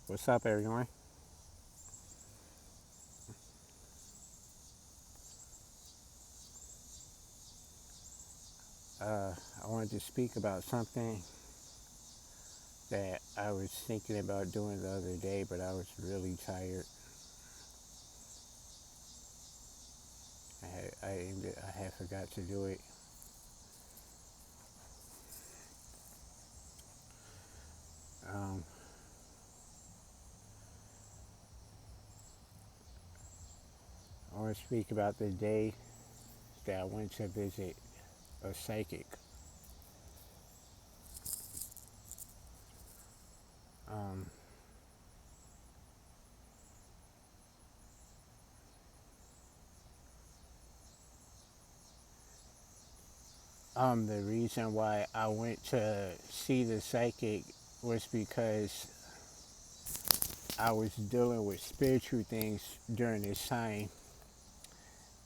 What's up, everyone? I wanted to speak about something that I was thinking about doing the other day, but I was really tired. I had forgot to do it. Um, I want to speak about the day that I went to visit a psychic. Um, the reason why I went to see the psychic was because I was dealing with spiritual things during this time,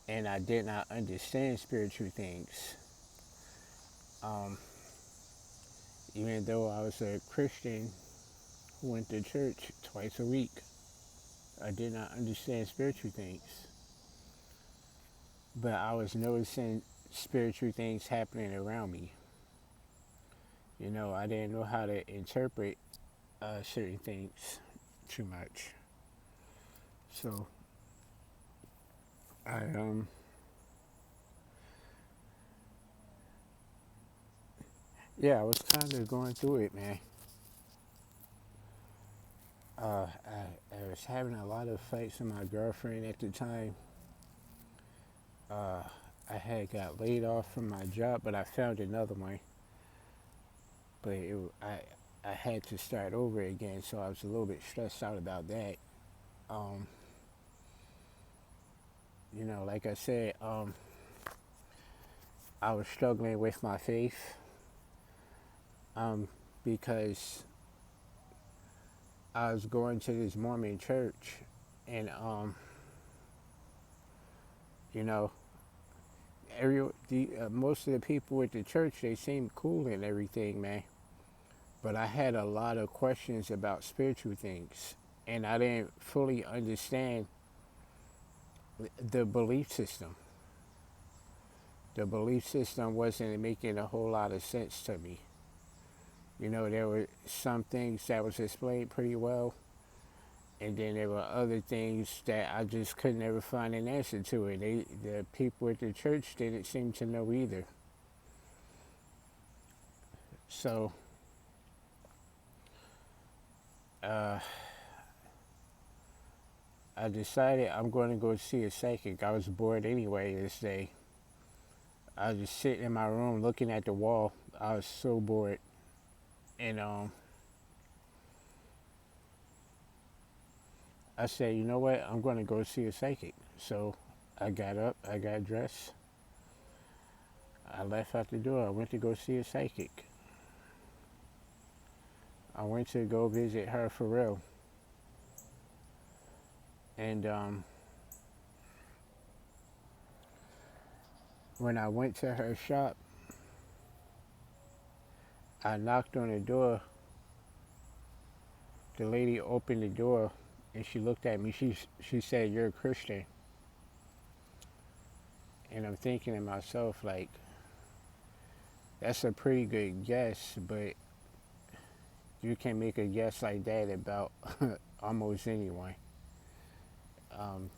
and I did not understand spiritual things. Um, Even though I was a Christian who went to church twice a week, I did not understand spiritual things. But I was noticing spiritual things happening around me. I didn't know how to interpret certain things too much. So I yeah, I was kind of going through it, man. I was having a lot of fights with my girlfriend at the time. Uh, I had got laid off from my job, but I found another one. But I had to start over again, so I was a little bit stressed out about that. Um, like I said, I was struggling with my faith um, because I was going to this Mormon church, and you know, most of the people at the church, they seemed cool and everything, man. But I had a lot of questions about spiritual things, and I didn't fully understand the belief system. The belief system wasn't making a whole lot of sense to me. There were some things that was explained pretty well, and then there were other things that I just could never find an answer to it. The people at the church didn't seem to know either. So uh, I decided I'm going to go see a psychic. I was bored anyway this day. I was just sitting in my room looking at the wall. I was so bored, and I said, you know what? I'm going to go see a psychic. So I got up, I got dressed, I left out the door. I went to go see a psychic. I went to go visit her for real. And when I went to her shop, I knocked on the door. The lady opened the door and she looked at me. She said, "You're a Christian." And I'm thinking to myself, like, that's a pretty good guess, but you can make a guess like that about almost anyone. Um,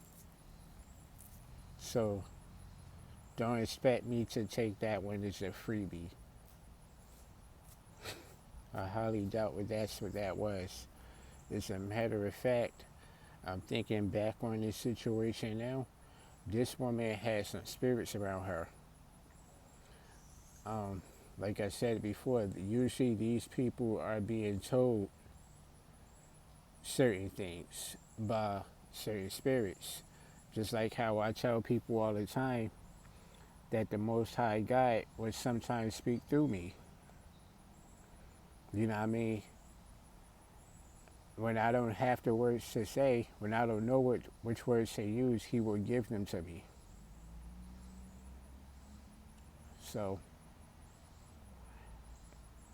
so don't expect me to take that one as a freebie. I highly doubt that's what that was. As a matter of fact, I'm thinking back on this situation now. This woman had some spirits around her. Um, like I said before, usually these people are being told certain things by certain spirits. Just like how I tell people all the time that the Most High God would sometimes speak through me. You know what I mean? When I don't have the words to say, when I don't know which words to use, He will give them to me. So,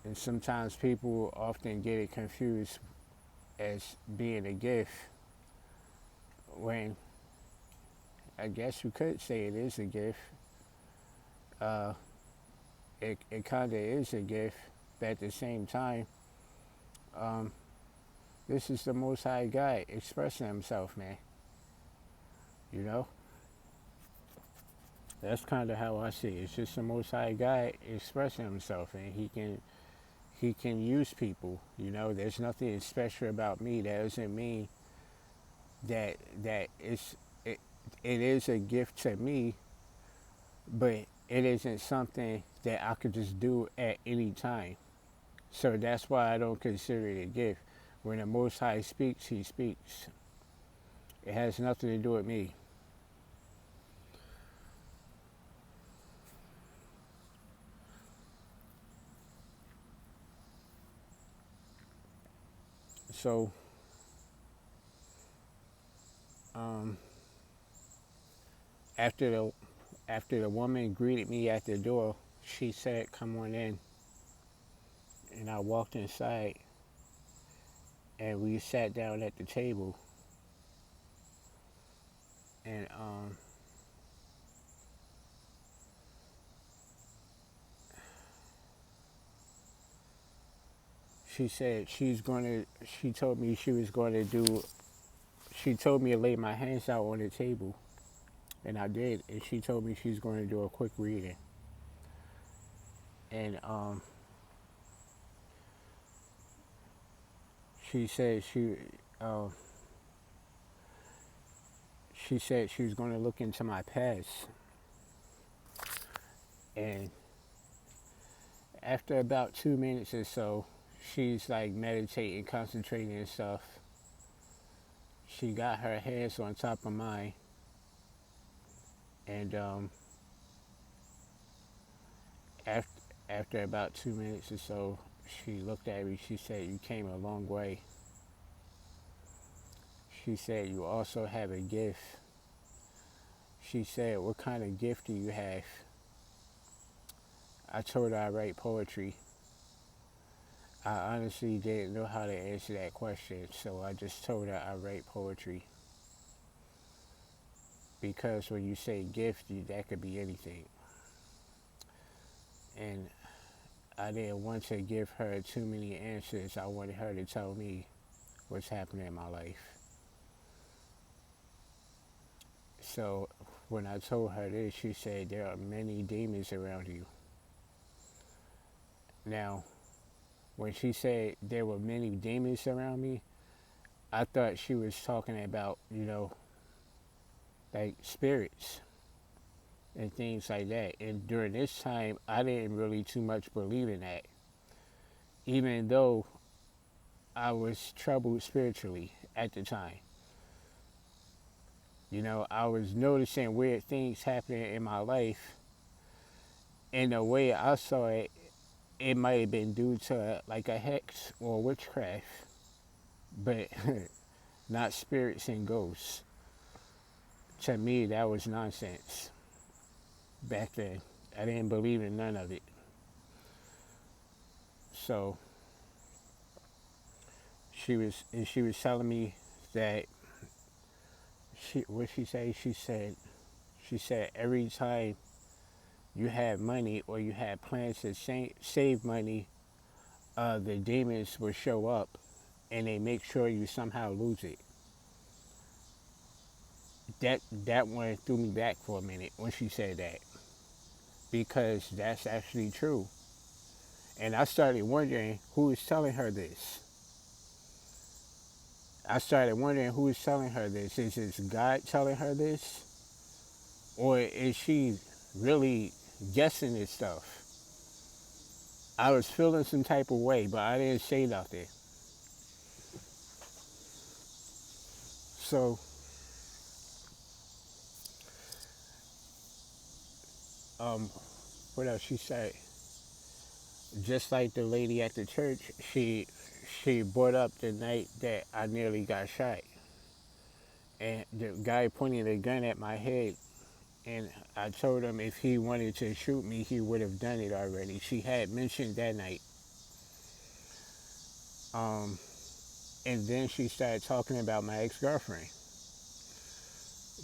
and sometimes people often get it confused as being a gift when I guess you could say it is a gift. Uh, it kind of is a gift, but at the same time, um, this is the Most High God expressing Himself, man. You know, that's kind of how I see it. It's just the Most High God expressing Himself, and He can use people. You know, there's nothing special about me. That doesn't mean that it, it is a gift to me, but it isn't something that I could just do at any time. So that's why I don't consider it a gift. When the Most High speaks, He speaks. It has nothing to do with me. So um, after the woman greeted me at the door, she said, "Come on in," and I walked inside, and we sat down at the table, and she said she's going to. She told me she was going to do. She told me to lay my hands out on the table, and I did. And she told me she's going to do a quick reading, and she said uh, she said she was going to look into my past, and after about 2 minutes or so, she's like meditating, concentrating and stuff. She got her hands on top of mine, and after after about 2 minutes or so, she looked at me. She said, "You came a long way." She said, "You also have a gift." She said, "What kind of gift do you have?" I told her I write poetry. I honestly didn't know how to answer that question, so I just told her I write poetry. Because when you say gift, that could be anything. And I didn't want to give her too many answers. I wanted her to tell me what's happening in my life. So when I told her this, she said, "There are many demons around you." Now, when she said there were many demons around me, I thought she was talking about, like spirits and things like that. And during this time, I didn't really too much believe in that, even though I was troubled spiritually at the time. I was noticing weird things happening in my life. And the way I saw it, it might have been due to like a hex or witchcraft, but not spirits and ghosts. To me, that was nonsense back then. I didn't believe in none of it. So she was telling me that what she say? She said every time you have money or you have plans to save money, the demons will show up and they make sure you somehow lose it. That one threw me back for a minute when she said that, because that's actually true. And I started wondering who is telling her this. I started wondering who is telling her this. Is this God telling her this? Or is she really guessing this stuff? I was feeling some type of way, but I didn't say nothing. So, um, what else she said? Just like the lady at the church, she brought up the night that I nearly got shot. And the guy pointed a gun at my head, and I told him if he wanted to shoot me, he would have done it already. She had mentioned that night. Um, And then she started talking about my ex-girlfriend,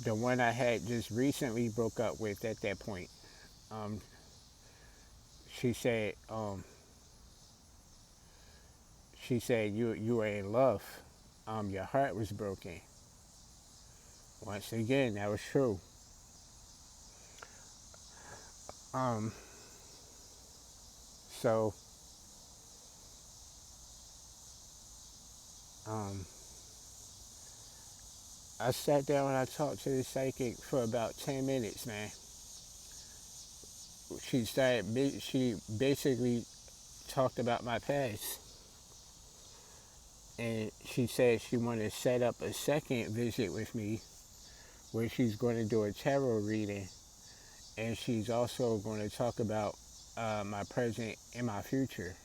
the one I had just recently broke up with at that point. Um, she said, you were in love. Your heart was broken. Once again, that was true. Um, so um, I sat down and I talked to the psychic for about 10 minutes, man. She basically talked about my past. And she said she wanted to set up a second visit with me where she's going to do a tarot reading. And she's also going to talk about my present and my future.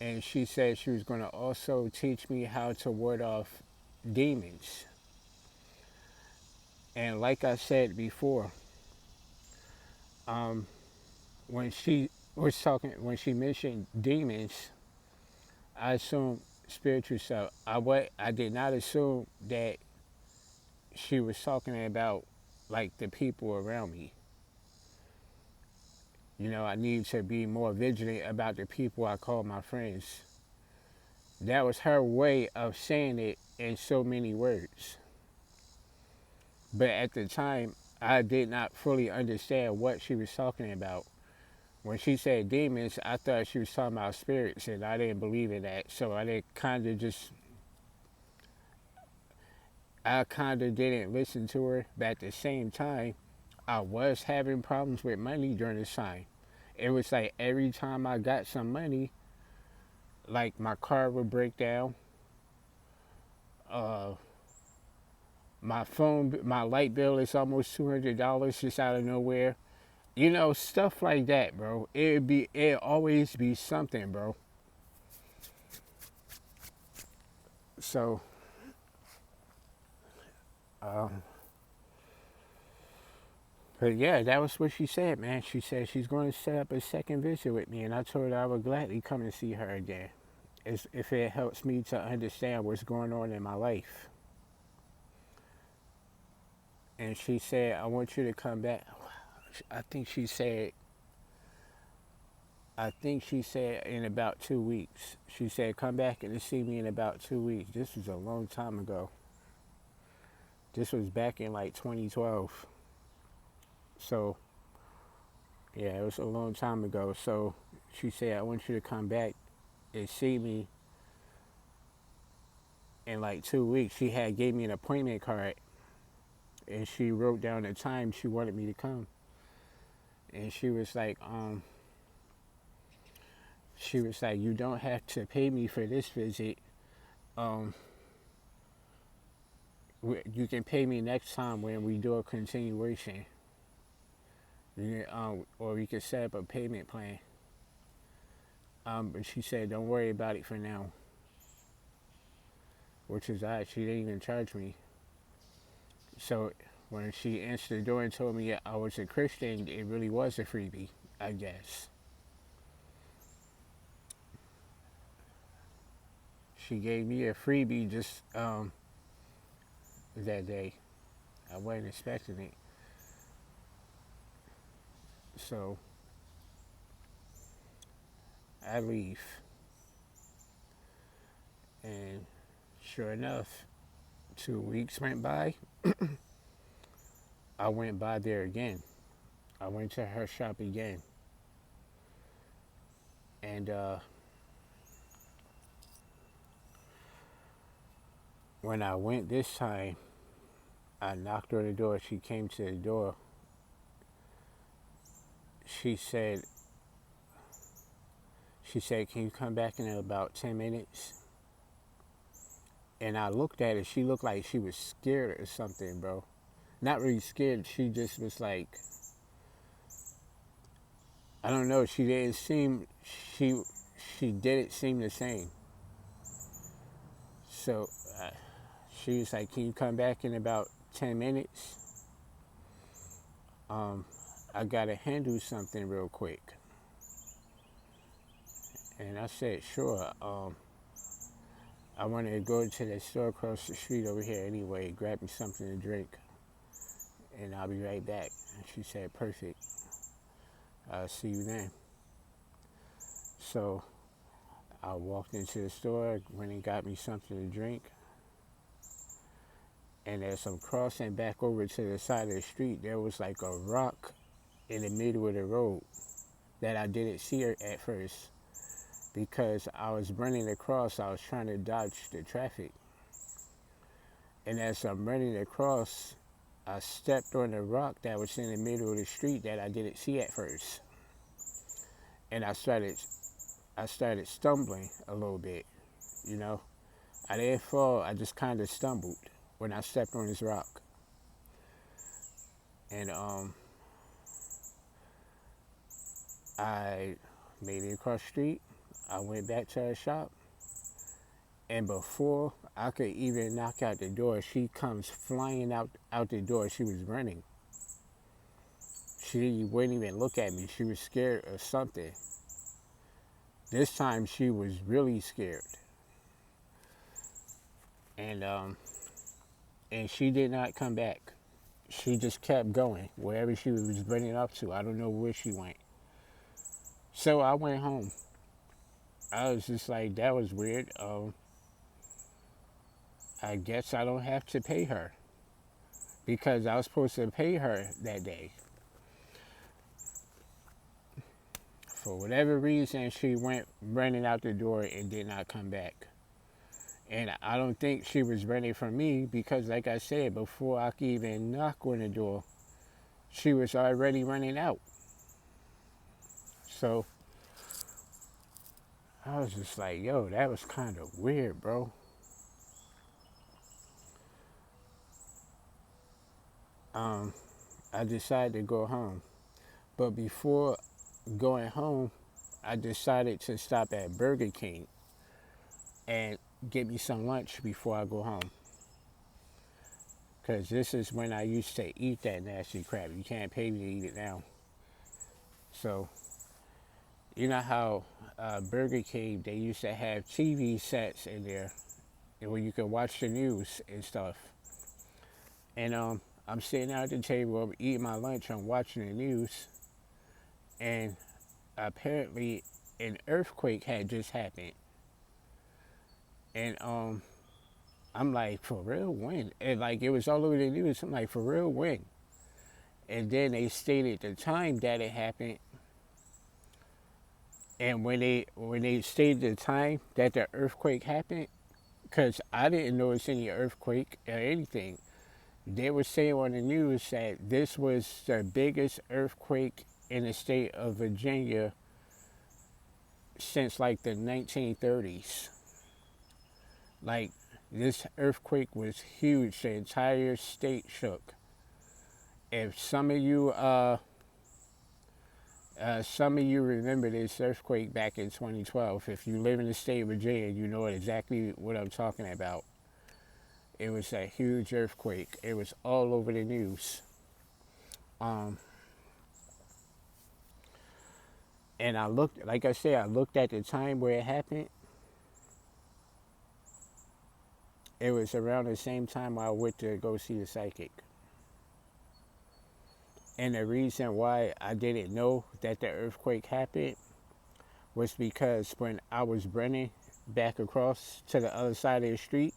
And she said she was going to also teach me how to ward off demons. And like I said before, um, when when she mentioned demons, I assumed spiritual stuff. I did not assume that she was talking about like the people around me. You know, I need to be more vigilant about the people I call my friends. That was her way of saying it in so many words. But at the time, I did not fully understand what she was talking about. When she said demons, I thought she was talking about spirits, and I didn't believe in that. So I kind of didn't listen to her. But at the same time, I was having problems with money during this time. It was like every time I got some money, like my car would break down, uh, my light bill is almost $200 just out of nowhere. You know, stuff like that, bro. It always be something, bro. So, um, but yeah, that was what she said, man. She said she's going to set up a second visit with me, and I told her I would gladly come and see her again, if it helps me to understand what's going on in my life. And she said, I want you to come back. I think she said, I think she said in about 2 weeks. She said, come back and see me in about 2 weeks. This was a long time ago. This was back in like 2012. So, yeah, it was a long time ago. So she said, I want you to come back and see me in like 2 weeks. She had gave me an appointment card and she wrote down the time she wanted me to come. And she was like, you don't have to pay me for this visit. Um, you can pay me next time when we do a continuation. Or we could set up a payment plan. But she said, don't worry about it for now. Which is odd. She didn't even charge me. So when she answered the door and told me I was a Christian, it really was a freebie, I guess. She gave me a freebie just that day. I wasn't expecting it. So I leave. And sure enough, 2 weeks went by. I went by there again. I went to her shop again. And when I went this time, I knocked on the door. She came to the door. She said, can you come back in about 10 minutes? And I looked at her. She looked like she was scared or something, bro. Not really scared. She just was like, I don't know. She didn't seem, she didn't seem the same. So she was like, can you come back in about 10 minutes? I gotta handle something real quick. And I said, sure. I wanted to go to the store across the street over here anyway, grab me something to drink, and I'll be right back. And she said, perfect. I'll see you then. So I walked into the store, went and got me something to drink. And as I'm crossing back over to the side of the street, there was like a rock in the middle of the road that I didn't see her at first because I was running across, I was trying to dodge the traffic. And as I'm running across, I stepped on the rock that was in the middle of the street that I didn't see at first. And I started stumbling a little bit, you know. I didn't fall, I just kind of stumbled when I stepped on this rock. And I made it across the street. I went back to her shop. And before I could even knock out the door, she comes flying out the door. She was running. She wouldn't even look at me. She was scared of something. This time she was really scared. And she did not come back. She just kept going wherever she was running up to. I don't know where she went. So I went home. I was just like, that was weird. I guess I don't have to pay her because I was supposed to pay her that day. For whatever reason, she went running out the door and did not come back. And I don't think she was running from me because, like I said, before I could even knock on the door, she was already running out. So I was just like, yo, that was kind of weird, bro. I decided to go home. But before going home, I decided to stop at Burger King and get me some lunch before I go home. Because this is when I used to eat that nasty crap. You can't pay me to eat it now. So, you know how Burger King, they used to have TV sets in there where you could watch the news and stuff. And I'm sitting out at the table, I'm eating my lunch, I'm watching the news, and apparently an earthquake had just happened. And I'm like, for real, when? And like, it was all over the news. I'm like, for real, when? And then they stated the time that it happened. And when they stated the time that the earthquake happened, because I didn't notice any earthquake or anything, they were saying on the news that this was the biggest earthquake in the state of Virginia since like the 1930s. Like, this earthquake was huge. The entire state shook. If some of you remember this earthquake back in 2012, if you live in the state of Virginia, you know exactly what I'm talking about. It was a huge earthquake. It was all over the news. And I looked, like I said, I looked at the time where it happened. It was around the same time I went to go see the psychic. And the reason why I didn't know that the earthquake happened was because when I was running back across to the other side of the street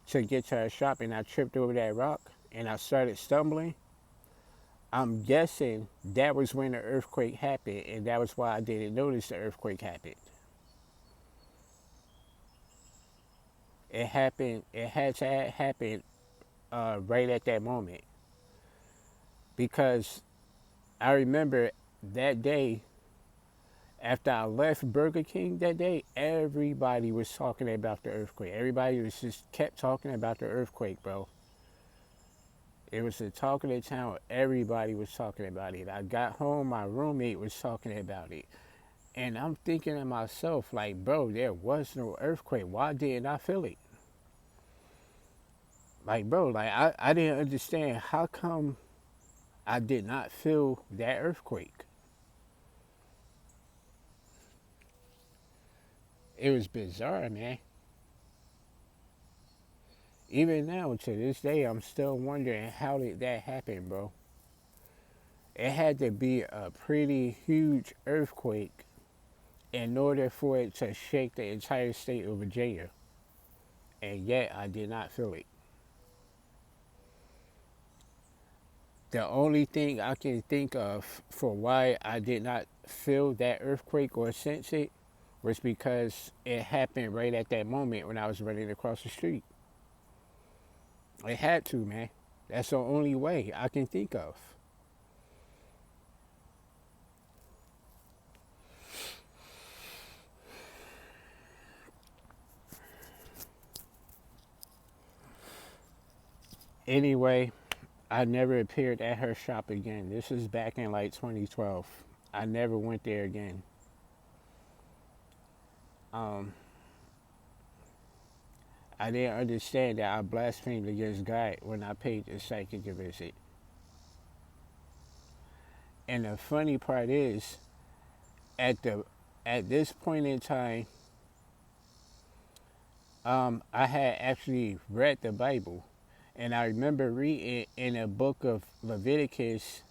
to get to our shop and I tripped over that rock and I started stumbling, I'm guessing that was when the earthquake happened, and that was why I didn't notice the earthquake happened. It had to happen right at that moment. Because I remember that day, after I left Burger King that day, everybody was talking about the earthquake. Everybody was just kept talking about the earthquake, bro. It was the talk of the town. Everybody was talking about it. I got home, my roommate was talking about it. And I'm thinking to myself, like, bro, there was no earthquake. Why didn't I feel it? Like, bro, like, I didn't understand how come I did not feel that earthquake. It was bizarre, man. Even now, to this day, I'm still wondering how did that happen, bro. It had to be a pretty huge earthquake in order for it to shake the entire state of Virginia. And yet, I did not feel it. The only thing I can think of for why I did not feel that earthquake or sense it was because it happened right at that moment when I was running across the street. It had to, man. That's the only way I can think of. Anyway, I never appeared at her shop again. This was back in like 2012. I never went there again. Um, I didn't understand that I blasphemed against God when I paid the psychic a visit. And the funny part is, at the at this point in time, I had actually read the Bible, and I remember reading in a book of Leviticus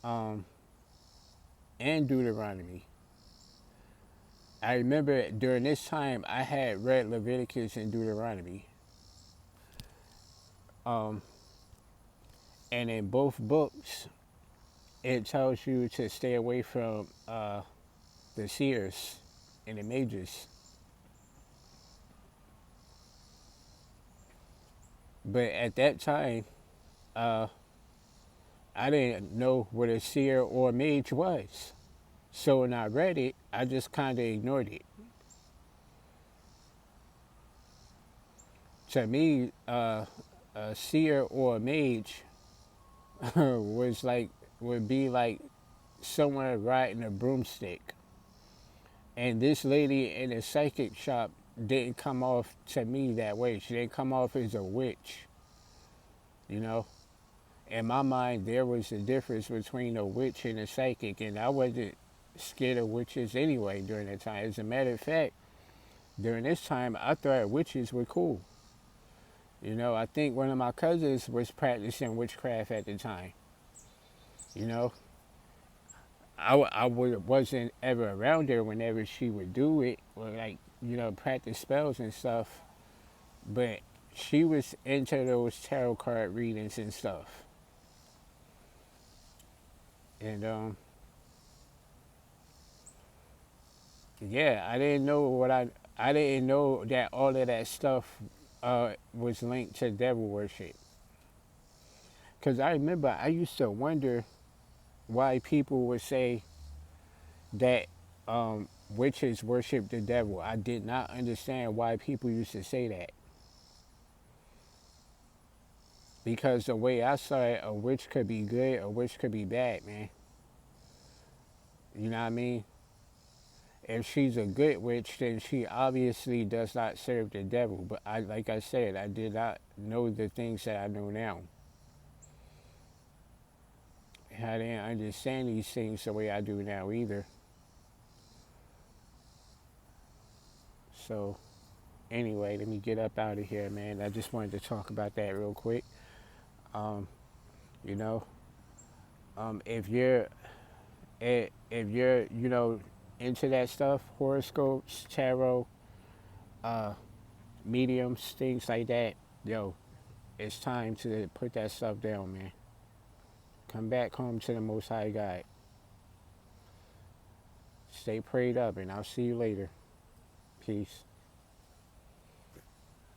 um, and Deuteronomy. I remember during this time I had read Leviticus and Deuteronomy, um, and in both books it tells you to stay away from the seers and the mages. But at that time, uh, I didn't know what a seer or mage was. So when I read it, I just kind of ignored it. To me, a seer or a mage was like would be like someone riding a broomstick. And this lady in the psychic shop didn't come off to me that way. She didn't come off as a witch, you know. In my mind, there was a difference between a witch and a psychic, and I wasn't scared of witches anyway during that time. As a matter of fact, during this time, I thought witches were cool. You know, I think one of my cousins was practicing witchcraft at the time. You know, wasn't ever around her whenever she would do it, or like, you know, practice spells and stuff. But she was into those tarot card readings and stuff. And yeah, I didn't know that all of that stuff was linked to devil worship. Because I remember I used to wonder why people would say that witches worship the devil. I did not understand why people used to say that. Because the way I saw it, a witch could be good, a witch could be bad, man. You know what I mean? If she's a good witch, then she obviously does not serve the devil. But like I said, I did not know the things that I know now. I didn't understand these things the way I do now either. So anyway, let me get up out of here, man. I just wanted to talk about that real quick. Um, you know, if you're you know into that stuff, horoscopes, tarot, uh, mediums, things like that, yo, it's time to put that stuff down, man. Come back home to the Most High God. Stay prayed up, and I'll see you later. Peace.